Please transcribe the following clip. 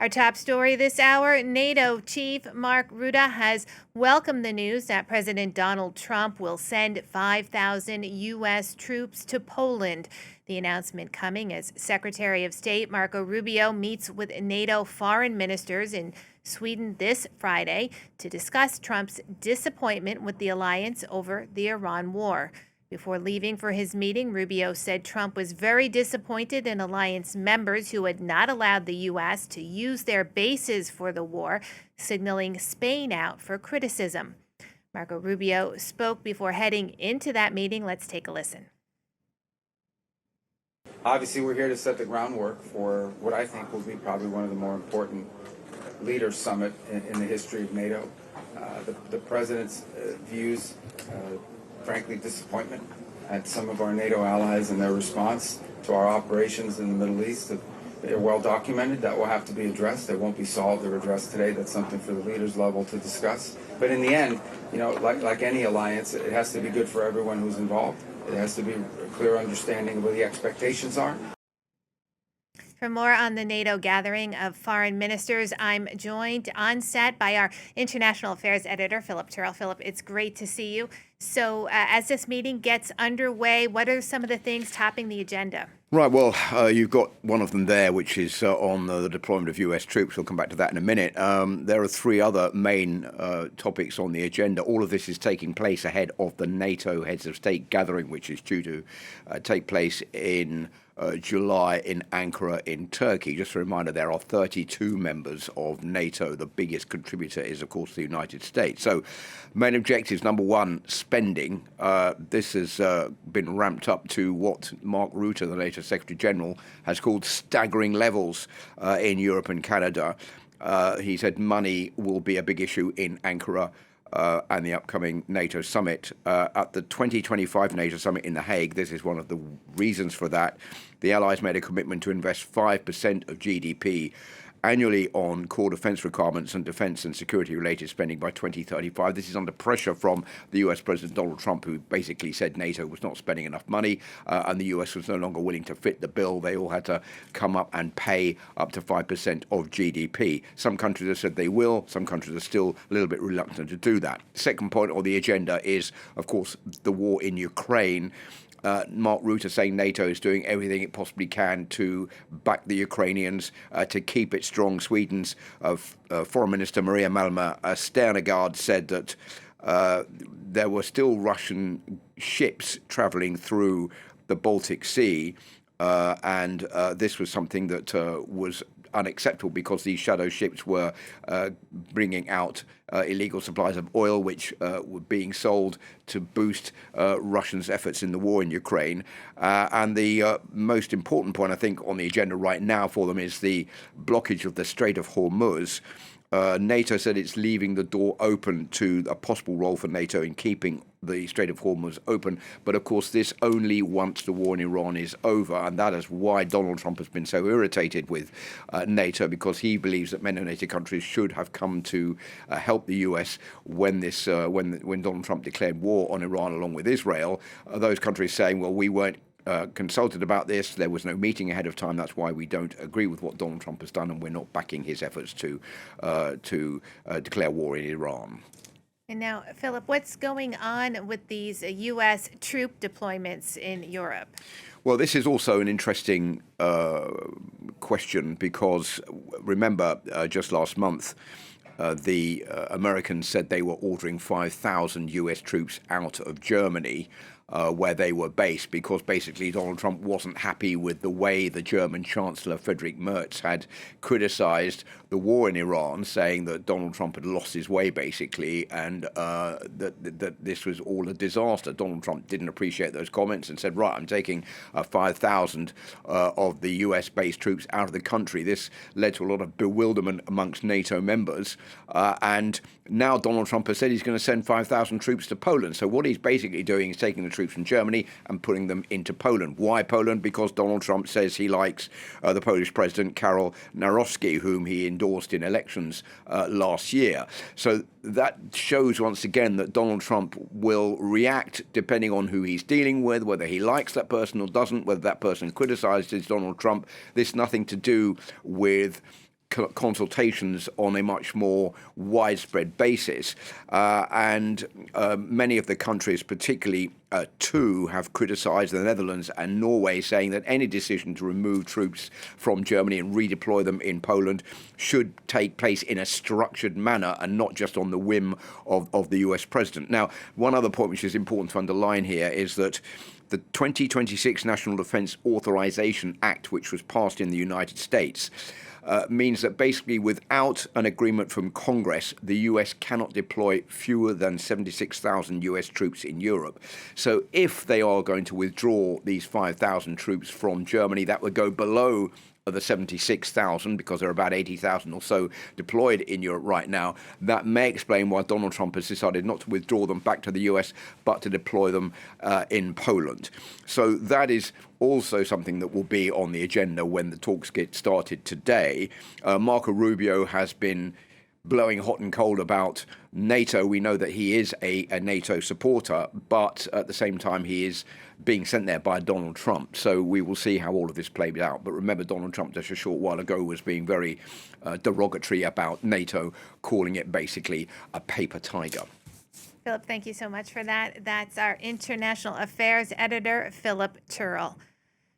Our top story this hour, NATO Chief Mark Rutte has welcomed the news that President Donald Trump will send 5,000 U.S. troops to Poland. The announcement coming as Secretary of State Marco Rubio meets with NATO foreign ministers in Sweden this Friday to discuss Trump's disappointment with the alliance over the Iran war. Before leaving for his meeting, Rubio said Trump was very disappointed in alliance members who had not allowed the U.S. to use their bases for the war, signaling Spain out for criticism. Marco Rubio spoke before heading into that meeting. Let's take a listen. Obviously, we're here to set the groundwork for what I think will be probably one of the more important leaders' summit in the history of NATO. The president's views frankly, disappointment at some of our NATO allies and their response to our operations in the Middle East. They're well documented. That will have to be addressed. They won't be solved or addressed today. That's something for the leaders level to discuss. But in the end, like any alliance, it has to be good for everyone who's involved. It has to be a clear understanding of what the expectations are. For more on the NATO gathering of foreign ministers, I'm joined on set by our international affairs editor, Philip Turrell. Philip, it's great to see you. So as this meeting gets underway, what are some of the things topping the agenda? Right, well, you've got one of them there, which is on the deployment of US troops. We'll come back to that in a minute. There are three other main topics on the agenda. All of this is taking place ahead of the NATO heads of state gathering, which is due to take place in July in Ankara in Turkey. Just a reminder, there are 32 members of NATO. The biggest contributor is, of course, the United States. So main objectives, number one, spending. This has been ramped up to what Mark Rutte, the NATO Secretary General, has called staggering levels in Europe and Canada. He said money will be a big issue in Ankara and the upcoming NATO summit. At the 2025 NATO summit in The Hague, this is one of the reasons for that, the Allies made a commitment to invest 5% of GDP annually on core defence requirements and defence and security-related spending by 2035. This is under pressure from the US President Donald Trump, who basically said NATO was not spending enough money and the US was no longer willing to fit the bill. They all had to come up and pay up to 5% of GDP. Some countries have said they will. Some countries are still a little bit reluctant to do that. Second point on the agenda is, of course, the war in Ukraine. Mark Rutte saying NATO is doing everything it possibly can to back the Ukrainians, to keep it strong. Sweden's Foreign Minister Maria Malmer Stenergaard said that there were still Russian ships travelling through the Baltic Sea, and this was something that was unacceptable because these shadow ships were bringing out illegal supplies of oil, which were being sold to boost Russians' efforts in the war in Ukraine. And the most important point, I think, on the agenda right now for them is the blockage of the Strait of Hormuz. NATO said it's leaving the door open to a possible role for NATO in keeping the Strait of Hormuz open. But of course, this only once the war in Iran is over. And that is why Donald Trump has been so irritated with NATO, because he believes that many NATO countries should have come to help the US when when Donald Trump declared war on Iran along with Israel. Those countries saying, well, we weren't consulted about this. There was no meeting ahead of time. That's why we don't agree with what Donald Trump has done, and we're not backing his efforts to declare war in Iran. And now, Philip, what's going on with these U.S. troop deployments in Europe? Well, this is also an interesting question because, remember, just last month, the Americans said they were ordering 5,000 U.S. troops out of Germany, where they were based, because basically Donald Trump wasn't happy with the way the German Chancellor Friedrich Merz had criticized the war in Iran, saying that Donald Trump had lost his way, basically, and that this was all a disaster. Donald Trump didn't appreciate those comments and said, right, I'm taking 5,000 of the US-based troops out of the country. This led to a lot of bewilderment amongst NATO members, and now Donald Trump has said he's going to send 5,000 troops to Poland. So what he's basically doing is taking the troops from Germany and putting them into Poland. Why Poland? Because Donald Trump says he likes the Polish president, Karol Nawrocki, whom he endorsed in elections last year. So that shows once again that Donald Trump will react depending on who he's dealing with, whether he likes that person or doesn't, whether that person criticizes Donald Trump. This nothing to do with consultations on a much more widespread basis. And many of the countries, particularly two, have criticised the Netherlands and Norway, saying that any decision to remove troops from Germany and redeploy them in Poland should take place in a structured manner and not just on the whim of the US president. Now, one other point which is important to underline here is that the 2026 National Defense Authorization Act, which was passed in the United States, means that basically without an agreement from Congress, the US cannot deploy fewer than 76,000 US troops in Europe. So if they are going to withdraw these 5,000 troops from Germany, that would go below the 76,000, because there are about 80,000 or so deployed in Europe right now. That may explain why Donald Trump has decided not to withdraw them back to the US, but to deploy them in Poland. So that is also something that will be on the agenda when the talks get started today. Marco Rubio has been blowing hot and cold about NATO. We know that he is a NATO supporter, but at the same time he is being sent there by Donald Trump. So we will see how all of this plays out. But remember, Donald Trump just a short while ago was being very derogatory about NATO, calling it basically a paper tiger. Philip, thank you so much for that. That's our international affairs editor, Philip Turrell.